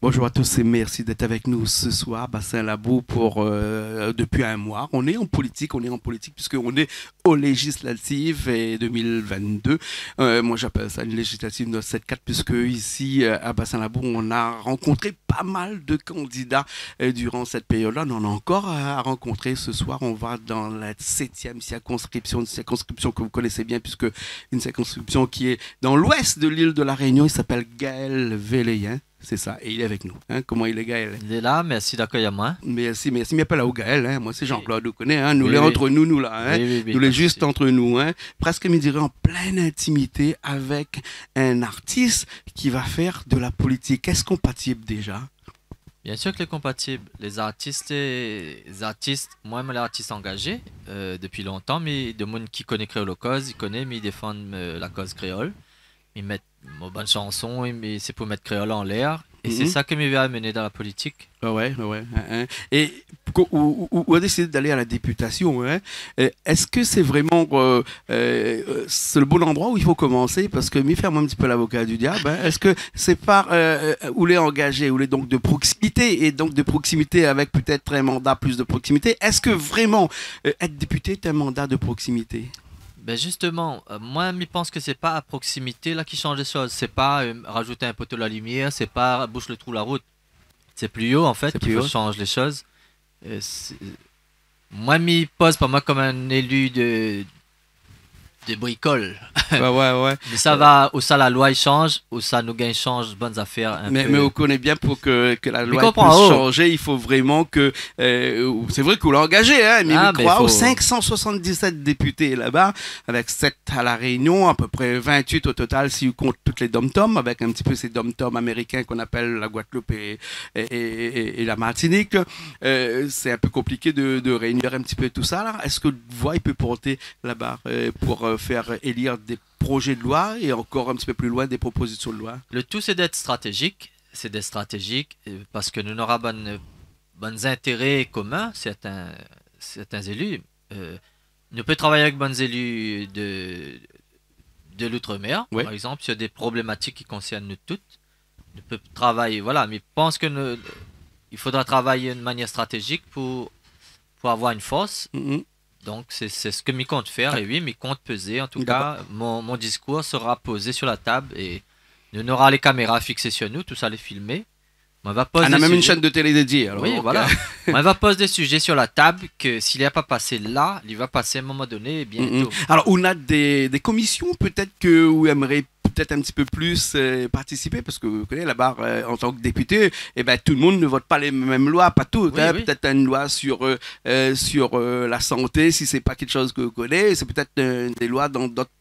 Bonjour à tous et merci d'être avec nous ce soir. Bassin Labou pour depuis un mois. On est en politique puisqu'on est aux législatives et 2022. Moi j'appelle ça une législative de 7-4 puisque ici à Bassin Labou on a rencontré pas mal de candidats durant cette période-là. On en a encore à rencontrer ce soir. On va dans la septième circonscription, une circonscription que vous connaissez bien puisque une circonscription qui est dans l'ouest de l'île de la Réunion. Il s'appelle Gaël Véléen. C'est ça, et il est avec nous. Hein? Comment il est, Gaël? Il est là, merci d'accueillir moi. Merci, merci. Mais pas là où Gaël, hein? Moi c'est Oui, Jean-Claude, vous connaissez, hein? Nous oui, les oui, entre nous, nous là, hein? oui, oui, oui, Nous pas les de juste souci. entre nous, hein? Presque, me dirait, en pleine intimité avec un artiste qui va faire de la politique. Est-ce compatible déjà? Bien sûr que les compatibles, les artistes, moi-même les artistes engagés depuis longtemps, mais de monde qui connaît créole cause, ils connaissent, mais ils défendent la cause créole. Ils mettent une bonne chanson, mais c'est pour mettre créole en l'air. Et c'est Mhm. ça qui m'avait amené dans la politique. Ah ouais, ah ouais. Hein. Et où a décidé d'aller à la députation, hein? Est-ce que c'est vraiment c'est le bon endroit où il faut commencer? Parce que, m'y faire moi un petit peu l'avocat du diable, hein, est-ce que c'est par où les engagé, où les donc de proximité, et donc de proximité avec peut-être un mandat plus de proximité? Est-ce que vraiment être député est un mandat de proximité? Ben justement, moi, je pense que c'est pas à proximité là qui change les choses. C'est pas rajouter un poteau à la lumière, c'est pas bouche le trou la route. C'est plus haut en fait C'est qui plus veut haut. changer les choses. Moi, m'y pose pas moi comme un élu de bricole. Ouais, ouais, ouais. Mais ça va, où ça la loi il change, où ça nous gagne change, bonnes affaires un Mais peu. on connaît bien pour que la Mais loi puisse comprends, oh! changer, il faut vraiment que... c'est vrai qu'on l'a engagé, hein, mais Ah, il mais croit aux faut. 577 députés là-bas, avec 7 à La Réunion, à peu près 28 au total si on compte toutes les dom-toms, avec un petit peu ces dom-toms américains qu'on appelle la Guadeloupe et la Martinique. C'est un peu compliqué de réunir un petit peu tout ça, là. Est-ce que voix il peut porter là-bas pour faire élire des projets de loi et encore un petit peu plus loin des propositions de loi? Le tout, c'est d'être stratégique, parce que nous aurons bonnes intérêts communs, certains élus. Nous pouvons travailler avec bons élus de l'outre-mer, Oui. par exemple, sur des problématiques qui concernent nous toutes. Nous pouvons travailler, voilà, mais je pense que il faudra travailler de manière stratégique pour avoir une force. Mhm. Donc, c'est ce que m'y compte faire. Et oui, m'y compte peser. En tout D'accord. cas, mon discours sera posé sur la table et nous aura les caméras fixées sur nous, tout ça les filmer. On va poser On a des même une sujets. chaîne de télé dédiée. Alors, Oui, donc, voilà. On va poser des sujets sur la table que s'il n'est pas passé là, il va passer à un moment donné et mhm. bientôt. Alors, on a des commissions peut-être que vous aimeriez peut-être un petit peu plus participer parce que vous connaissez là-bas en tant que député, eh ben, tout le monde ne vote pas les mêmes lois, pas toutes. Oui, Hein. oui. Peut-être une loi sur la santé, si c'est pas quelque chose que vous connaissez, c'est peut-être des lois dans d'autres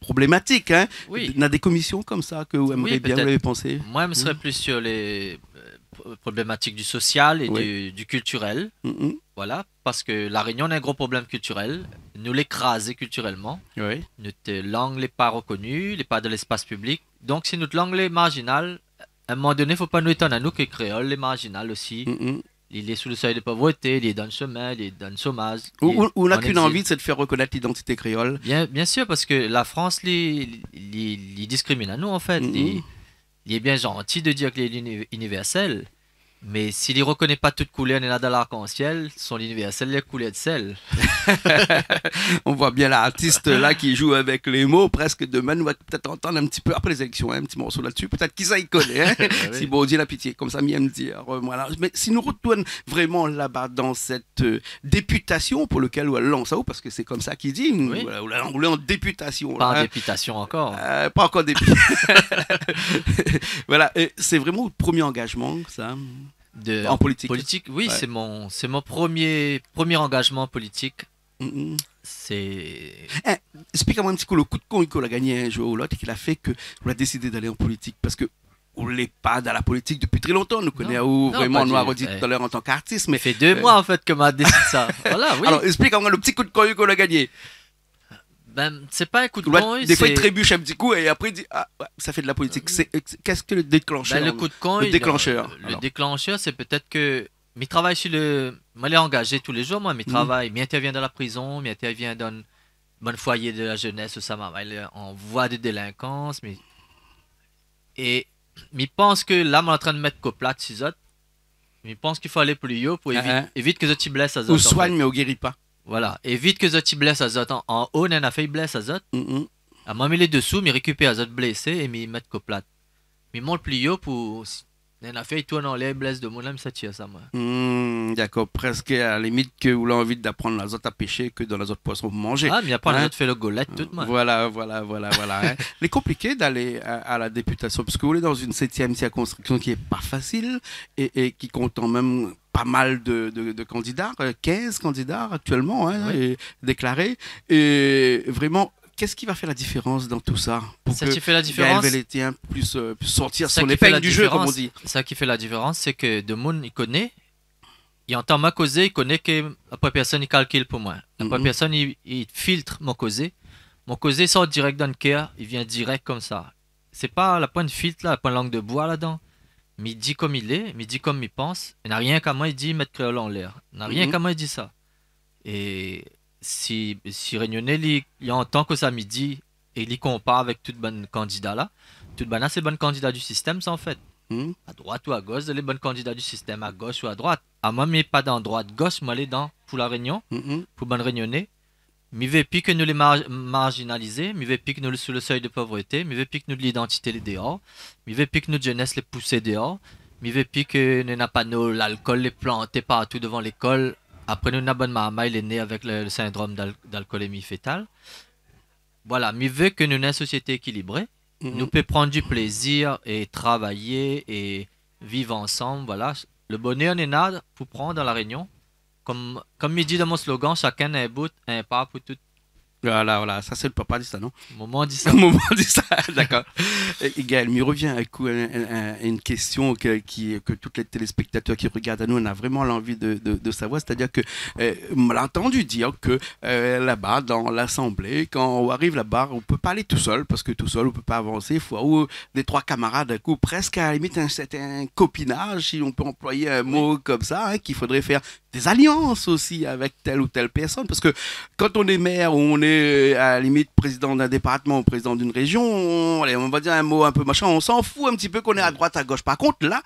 problématiques. Hein. Oui, On a des commissions comme ça que vous aimeriez oui, bien, vous peut-être. l'avez pensé? Moi, je serais plus sur les problématiques du social et Oui. du culturel. Mhm. Voilà, parce que la Réunion a un gros problème culturel. Nous l'écraser culturellement. Oui. Notre langue n'est pas reconnue, n'est pas de l'espace public. Donc, si notre langue est marginale, à un moment donné, il ne faut pas nous étonner à nous que le créole est marginal aussi. Mhm. Il est sous le seuil de pauvreté, il est dans le chômage, il est dans le chômage, On n'a en qu'une exil. envie, c'est de faire reconnaître l'identité créole. Bien sûr, parce que la France, il discrimine à nous, en fait. Mhm. Il est bien gentil de dire qu'il est universel, mais s'il ne reconnaît pas toute couleur n'est là dans l'arc-en-ciel, son universel est couleur de sel. On voit bien l'artiste là qui joue avec les mots. Presque demain, nous va peut-être entendre un petit peu après les élections, hein, un petit morceau là-dessus. Peut-être qui ça il connaît. Hein, Ben si oui. bon Dieu la pitié, comme ça, m'y aime dire. Voilà. Mais si nous retournons vraiment là-bas dans cette députation pour lequelle on lance ça, parce que c'est comme ça qu'il dit, Oui. voilà, on est en députation. Pas en Là, hein. députation encore. Pas encore député. Voilà, c'est vraiment le premier engagement, ça, en politique. Politique, oui, Ouais. c'est mon premier engagement politique. Mhm. C'est Eh, explique-moi un petit peu le coup de con qu'il a gagné un jour ou l'autre et qu'il a fait que vous a décidé d'aller en politique. Parce que on n'est pas dans la politique depuis très longtemps. On nous connaît où non, vraiment, pas on du- nous a redit eh, tout à l'heure en tant qu'artiste. ça Mais fait 2 mois en fait que m'a décidé ça. Voilà, oui. alors, explique-moi le petit coup de con qu'il a gagné. Ben, c'est pas un coup de Ouais, con, des fois, il c'est trébuche un petit coup et après, il dit ah, ouais, ça fait de la politique. Qu'est-ce que le déclencheur? ben, le coup de con, Le déclencheur. le Alors. déclencheur, c'est peut-être que mes travail sur le moi l'ai engagé tous les jours moi, mes Mhm. travail, m'intervient dans la prison, m'intervient dans un bon foyer de la jeunesse, ça m'a en voie de délinquance, mais et je pense que là, on est en train de mettre coplat si autres. Je pense qu'il faut aller plus haut pour éviter que tu blesses à Ou autres. soigne, mais on guérit pas. Voilà, évite que tu blesses à autres. En haut, on a fait blesse à autres. À moi, les dessous, mais récupère à autres blessés et me mettre coplat. Mais monte plus haut pour. On a fait tout en l'air, blesse de mon âme, ça tire ça, moi. D'accord, presque à la limite que vous avez envie d'apprendre les autres à pêcher que dans les autres poissons pour manger. Ah, mais après, les autres fait le golette, tout, moi. Voilà. Hein. Il est compliqué d'aller à la députation, parce que vous êtes dans une 7e circonscription qui est pas facile et qui compte quand même pas mal de candidats, 15 candidats actuellement déclarés. Et vraiment, qu'est-ce qui va faire la différence dans tout ça pour ça que qui fait la différence, Gaël Velletien puisse sortir son épingle du jeu, comme on dit. Ça qui fait la différence, c'est que de monde, il connaît, il entend ma causée, il connaît que après personne, il calcule pour moi. Après personne, il filtre mon causée. Mon causée sort direct dans le cœur, il vient direct comme ça. C'est pas la pointe de filtre, là, la pointe de langue de bois là-dedans. Mais il dit comme il est, mais il dit comme il pense. Il n'a rien qu'à moi, il dit mettre créole en l'air. Il n'a rien qu'à moi, il dit ça. Et si Réunionnais, il entend que ça midi et il compare avec tout bon candidat là, tout bon là, c'est le bon candidat du système, ça en fait. À droite ou à gauche, les bons candidats du système, à gauche ou à droite. À moi, mais pas dans droite-gauche, moi, aller dans pour la Réunion, pour bonne Réunionnais. Mais veux plus que nous les marginaliser, mais veux plus que nous les sous le seuil de pauvreté, mais veux plus que nous l'identité les dehors, mais veux plus que nous jeunesse les pousser dehors, mais veux plus que nous n'avons pas l'alcool les planter partout devant l'école. Après, nous n'avons pas maman, il est né avec le syndrome d'alcoolémie fétale. Voilà, mais veux que nous ayons une société équilibrée. Nous pouvons prendre du plaisir et travailler et vivre ensemble. Voilà, le bonheur n'est là pour prendre dans la Réunion. Comme il dit dans mon slogan, chacun a un bout, un pas pour tout. Voilà, ça c'est le papa dit ça, non? Moment dit ça. Moment dit ça, d'accord. Et Gaël, il revient à une question que tous les téléspectateurs qui regardent à nous, on a vraiment l'envie de savoir, c'est-à-dire que on l'a entendu dire que là-bas, dans l'Assemblée, quand on arrive là-bas, on ne peut pas aller tout seul, parce que tout seul, on ne peut pas avancer, il faut des 3 camarades, d'un coup, presque à la limite un certain copinage, si on peut employer un mot comme ça, hein, qu'il faudrait faire des alliances aussi avec telle ou telle personne, parce que quand on est maire ou on est à la limite président d'un département ou président d'une région, on va dire un mot un peu machin, on s'en fout un petit peu qu'on est à droite, à gauche. Par contre, là,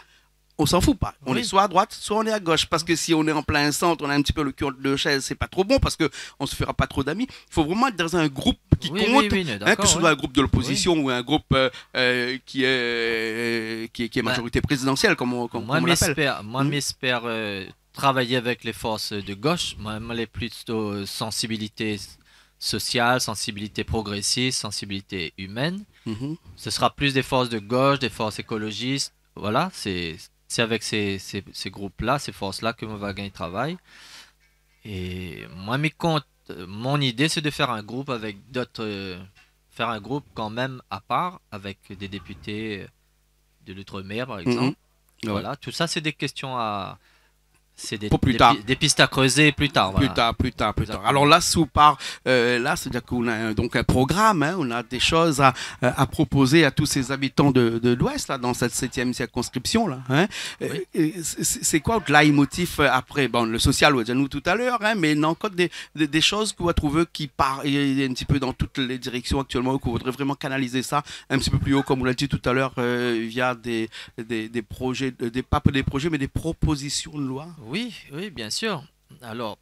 on s'en fout pas. On est soit à droite, soit on est à gauche. Parce que si on est en plein centre, on a un petit peu le cul entre deux chaises, c'est pas trop bon parce qu'on se fera pas trop d'amis. Il faut vraiment être dans un groupe qui compte, que ce soit un groupe de l'opposition ou un groupe qui est majorité présidentielle, comme on l'appelle. Moi, j'espère travailler avec les forces de gauche. Moi, les plutôt sensibilité sociale, sensibilité progressiste, sensibilité humaine. Ce sera plus des forces de gauche, des forces écologistes. Voilà, c'est avec ces groupes-là, ces forces-là que on va gagner travail. Et moi, mon idée, c'est de faire un groupe avec d'autres... faire un groupe quand même à part, avec des députés de l'outre-mer, par exemple. Voilà, tout ça, c'est des questions à... C'est des pistes à creuser plus tard. Voilà. Plus tard. Alors là, là, c'est-à-dire qu'on a donc un programme, hein, on a des choses à proposer à tous ces habitants de l'Ouest, là, dans cette 7e circonscription. Là, hein. C'est quoi le leitmotiv après? Bon, le social, on a dit nous tout à l'heure, hein, mais il y a encore des choses qu'on va trouver qui partent un petit peu dans toutes les directions actuellement, qu'on voudrait vraiment canaliser ça un petit peu plus haut, comme on l'a dit tout à l'heure, via des projets, pas des projets, mais des propositions de loi. Oui, bien sûr. Alors,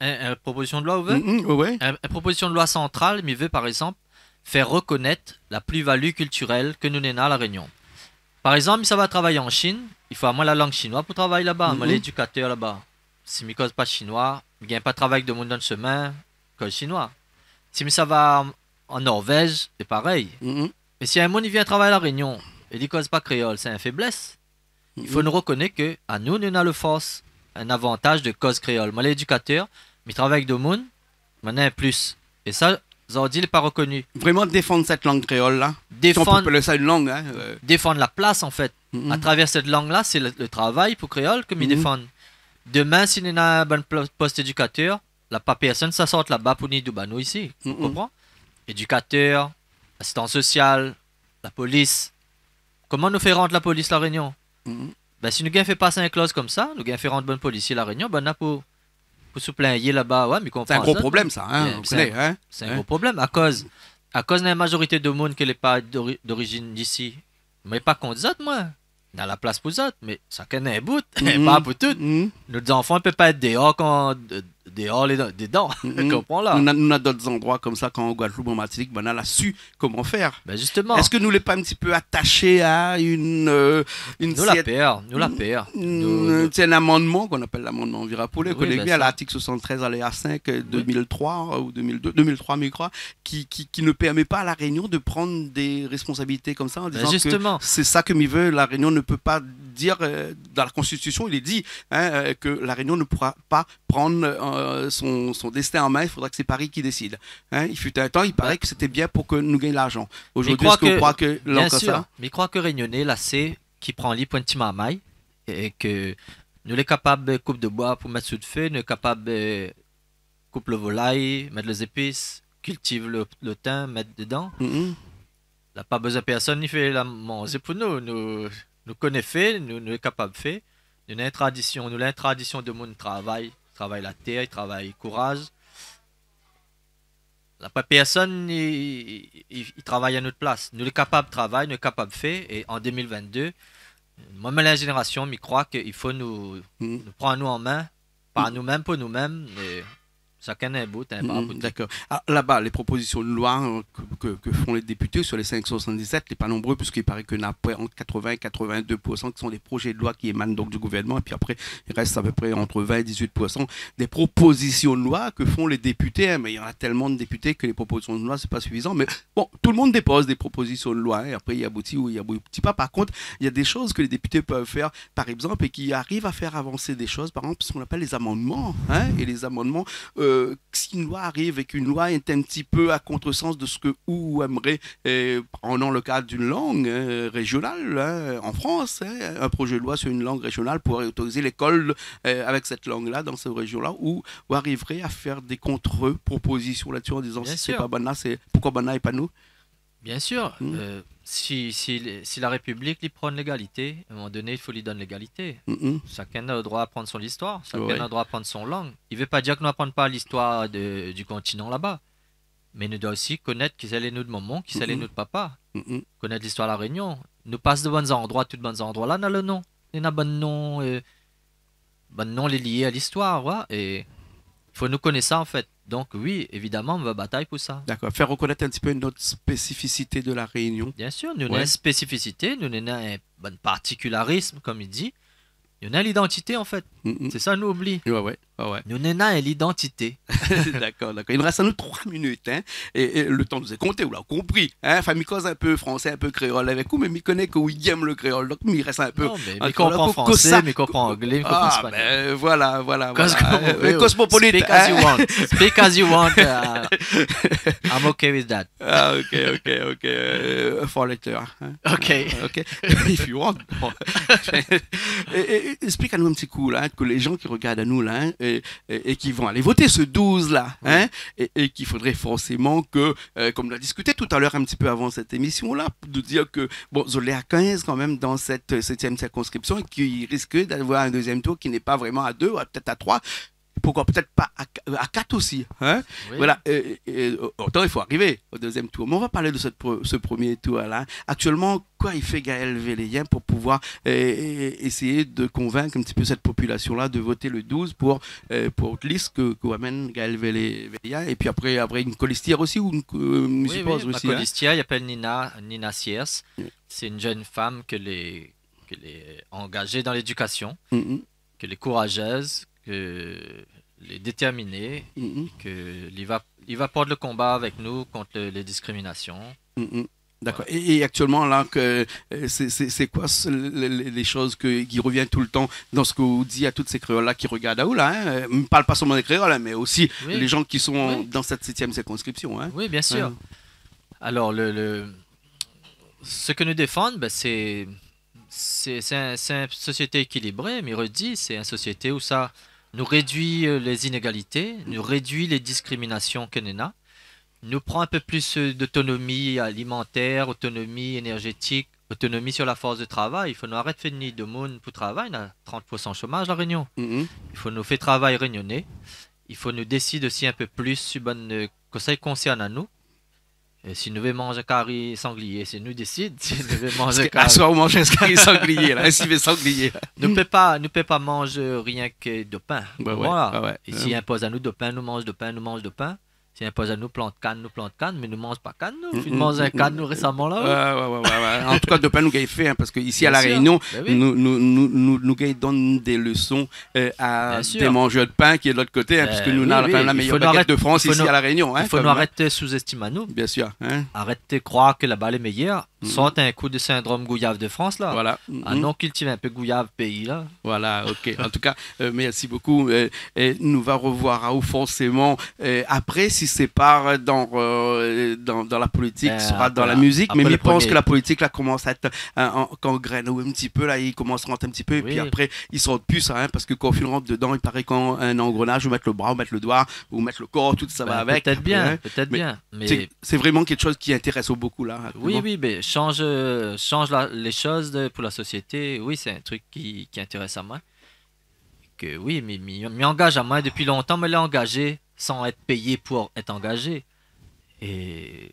une proposition de loi ouverte, une proposition de loi centrale, mais veut par exemple faire reconnaître la plus-value culturelle que nous avons à La Réunion. Par exemple, ça va travailler en Chine, il faut à moi la langue chinoise pour travailler là-bas, moi l'éducateur là-bas. Si je ne cause pas chinois, je ne gagne pas de travail de monde dans le chemin, cause chinois. Si ça va en Norvège, c'est pareil. Mais si un monde vient travailler à La Réunion et il ne cause pas créole, c'est une faiblesse. Il faut nous reconnaître qu'à nous, nous avons le force, un avantage de cause créole. Moi, l'éducateur, mais travaille avec des gens, on a un plus. Et ça, Zordi n'est pas reconnu. Vraiment défendre cette langue créole-là. Défendre, on peut appeler ça une langue. Hein, défendre la place, en fait. À travers cette langue-là, c'est le travail pour créole que nous défendons. Demain, si nous avons un bon poste éducateur, la personne, ça sort là-bas pour nous nous ici. Vous comprenez? Éducateur, assistant social, la police. Comment nous fait rendre la police La Réunion? Ben, si nous avons fait passer un clause comme ça, nous avons fait rendre bon policier La Réunion, ben, pour se plaindre là-bas, ouais, mais c'est un gros problème, ça. Hein, c'est un gros problème à cause de la majorité de monde qui n'est pas d'origine d'ici. Mais pas contre les autres, moi. Dans la place pour les autres, mais ça connaît un bout, Mhm. pas pour tout. Mhm. Nos enfants ne peuvent pas être dehors quand dehors dedans. Mhm. Comprends là. On a d'autres endroits comme ça, quand en Guadeloupe, en Martinique, ben, on a su comment faire. Ben justement, Est-ce que nous l'est pas un petit peu attaché à une nous la perd, nous la perd. c'est un amendement qu'on appelle l'amendement Virapollet, Oui, qu'on est ben mis à ça. l'article 73 aléa 5 2003 ou 2002, 2003 mais je crois, qui ne permet pas à la Réunion de prendre des responsabilités comme ça en Ben disant que justement, c'est ça que m'y veut. La Réunion ne peut pas dire, dans la Constitution, il est dit que la Réunion ne pourra pas prendre son destin en main, il faudra que c'est Paris qui décide. Il fut un temps, il paraît que c'était bien pour que nous gagnions l'argent. Aujourd'hui, est-ce que vous croyez que bien l'encore sûr, ça? mais je crois que Réunionnais, là, c'est qui prend les points de maille et que nous sommes capables de coupe de bois pour mettre sous le feu, nous sommes capables de couper le volaille, mettre les épices, cultiver le thym, mettre dedans. Mhm. Là, pas besoin de personne, ni fait la manger pour nous. Nous connaissons fait, nous sommes capables de faire. Nous avons une tradition de mon travail la terre, il travaille courage. Là, pas personne, il travaille à notre place. Nous sommes capables de travailler, nous sommes capables de faire. Et en 2022, moi, la génération, je crois qu'il faut nous Mhm. prendre nous en main, par nous-mêmes, pour nous-mêmes. Et chacun a un bout, un bras pour tout. D'accord. Ah, là-bas, les propositions de loi que font les députés sur les 577, n'est pas nombreux, puisqu'il paraît qu'il y en a entre 80 et 82% qui sont des projets de loi qui émanent donc du gouvernement, et puis après, il reste à peu près entre 20 et 18% des propositions de loi que font les députés. Mais il y en a tellement de députés que les propositions de loi, c'est pas suffisant. Mais bon, tout le monde dépose des propositions de loi, et après, il aboutit ou il aboutit pas. Par contre, il y a des choses que les députés peuvent faire, par exemple, et qui arrivent à faire avancer des choses, par exemple, ce qu'on appelle les amendements. Et les amendements, si une loi arrive et qu'une loi est un petit peu à contresens de ce que ou aimerait, prenons le cadre d'une langue régionale en France, un projet de loi sur une langue régionale pour autoriser l'école avec cette langue-là dans cette région-là, ou arriverait à faire des contre-propositions là-dessus en disant Bien si c'est sûr. pas Bana, c'est pourquoi Bana et pas nous. Bien sûr, Mm. si la République lui prend l'égalité, à un moment donné, il faut lui donner l'égalité. Mhm. Chacun a le droit à prendre son histoire, chacun Ouais. a le droit à prendre son langue. Il ne veut pas dire que nous n'apprenons pas l'histoire du continent là-bas, mais nous devons aussi connaître qui c'est les nous de maman, qui c'est les Mhm. nous de papa, Mhm. connaître l'histoire de la Réunion. Nous passe de bons endroits, tout de bons endroits là, on a le nom. Il y a bon nom les liés à l'histoire, ouais, et il faut nous connaître ça en fait. Donc oui, évidemment, on va batailler pour ça. D'accord. Faire reconnaître un petit peu notre spécificité de la Réunion. Bien sûr, nous avons Ouais. une spécificité, nous avons un bon particularisme, comme il dit. Nous avons l'identité, en fait. Mhm. C'est ça, nous oublie. Ouais, ouais. Ouais, ouais. Nous avons l'identité. D'accord, d'accord. Il nous reste à nous 3 minutes. Et le temps nous est compté, vous l'avez compris. Enfin, il cause un peu français, un peu créole avec vous, mais il connaît que il aime le créole. Donc, il reste un peu. Non, mais un il comprend créole, français, mais il comprend anglais, il comprend Ah, espagnol. ben voilà, voilà. Cause voilà. comme on veut. Cosmopolite. Speak as you want. Speak as you want. I'm okay with that. Ah, ok, ok, ok. Four letter. Ok. Ok. If you want. Bon. Explique-nous un petit coup, là, que les gens qui regardent à nous, là, et qui vont aller voter ce 12 là, et qu'il faudrait forcément que, comme on a discuté tout à l'heure un petit peu avant cette émission là, de dire que bon, Zolé à 15 quand même dans cette 7e circonscription et qu'il risque d'avoir un deuxième tour qui n'est pas vraiment à 2, peut-être à 3. Pourquoi peut-être pas à 4 aussi, Oui. Voilà, autant il faut arriver au deuxième tour. Mais on va parler de ce premier tour-là. Actuellement, quoi il fait Gaël Véléien pour pouvoir essayer de convaincre un petit peu cette population-là de voter le 12 pour liste que amène Gaël Véléien. Et puis après une colistière aussi, ou je Oui, suppose oui. Ma aussi. colistière, il s'appelle Nina Sears. Oui. C'est une jeune femme que les engagée dans l'éducation, Mhm, que les courageuses, que les déterminés, mhm, que il va prendre le combat avec nous contre les discriminations. mhm. D'accord. Et actuellement, là, c'est quoi les choses qui reviennent tout le temps dans ce que vous dites à toutes ces créoles-là qui regardent à vous, là, ne parle pas seulement des créoles, mais aussi Oui. les gens qui sont Oui. dans cette 7e circonscription. Oui, bien sûr. Alors, ce que nous défendons, ben, c'est une société équilibrée, mais redit, c'est une société où ça nous réduit les inégalités, nous réduit les discriminations que nous avons, nous prend un peu plus d'autonomie alimentaire, autonomie énergétique, autonomie sur la force de travail. Il faut nous arrêter de finir de monde pour travail, on a 30% chômage à la Réunion. Mhm, Il faut nous faire travail réunionnais. Il faut nous décider aussi un peu plus sur le conseil concerne à nous. Et si nous voulons manger carré sanglier, c'est nous décide si nous voulons Parce manger qu'à carré. soir, on mange un scari sanglier, là, un civet sanglier. Là. Nous peut pas manger rien que de pain. Ouais, ouais, Voilà. ouais, ouais. Et s'il impose à nous de pain, nous mange de pain, nous mange de pain. S'il impose à nous plante canne, mais nous mange pas canne, nous. Nous mange un canne, nous récemment là. Ouais. En tout cas, de pas nous gagne fait, hein, parce qu'ici à Bien La sûr. Réunion, Ben oui. nous gagne donne des leçons à Bien sûr. des mangeurs de pain qui est de l'autre côté, hein, puisque nous oui, avons oui. quand même la Il meilleure faut nous baguette arrêter- de France il faut ici nous- à La Réunion. Hein, Il faut comme, nous hein. arrêter de sous-estimer à nous. Bien sûr. Hein. Arrêtez de croire que la balle est meilleure. Soit un coup de syndrome Gouillave de France là. Voilà. Ah non, cultive un peu Gouillave pays là. Voilà, ok. En tout cas, merci beaucoup. Nous va revoir Raoult forcément après, si c'est pas dans la politique, Ben, sera dans après la la- musique. Mais après je le pense premier. que la politique là commence à être quand graine un petit peu là, il commence à rentrer un petit peu. Et Oui. puis après, ils sortent plus ça, hein, parce que quand on rentre dedans, il paraît qu'un engrenage, ou mettre le bras, ou mettre le doigt, ou mettre le corps, tout ça va Ben, avec. peut-être bien, hein. peut-être Mais bien. Mais C'est vraiment quelque chose qui intéresse beaucoup là. oui, actuellement. oui, mais les choses pour la société. Oui, c'est un truc qui intéresse à moi. Que oui, mais m'y engage à moi depuis longtemps, mais l'ai engagé sans être payé pour être engagé. Et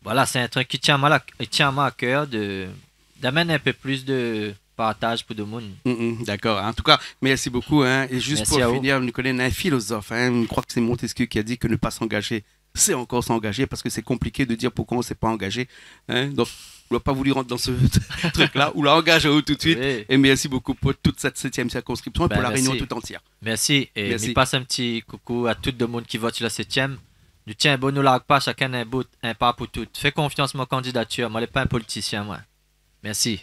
voilà, c'est un truc qui tient à moi à cœur d'amener un peu plus de partage pour le monde. D'accord. En tout cas, merci beaucoup. Hein. Et juste Merci à pour vous. finir, nous connaissons un philosophe. Hein. Je crois que c'est Montesquieu qui a dit que ne pas s'engager, c'est encore s'engager parce que c'est compliqué de dire pourquoi on ne s'est pas engagé. Hein. Donc, on ne va pas voulu rentrer dans ce truc-là. Ou l'engage tout de suite. Oui. Et merci beaucoup pour toute cette 7e circonscription et Ben, pour la merci. Réunion tout entière. Merci. Et Merci. m'y passe un petit coucou à tout le monde qui vote sur la 7e. Nous tiens bon, nous largue pas chacun un bout, un pas pour tout. Fais confiance à ma candidature. Moi, je suis pas un politicien, moi. Merci.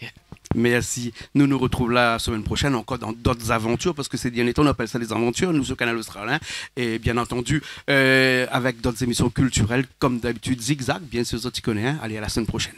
Merci. Nous nous retrouvons la semaine prochaine encore dans d'autres aventures, parce que ces derniers temps, on appelle ça des aventures, nous, au Canal Australien. Et bien entendu, avec d'autres émissions culturelles, comme d'habitude, Zigzag, bien sûr, ça tu connais. Hein. Allez, à la semaine prochaine.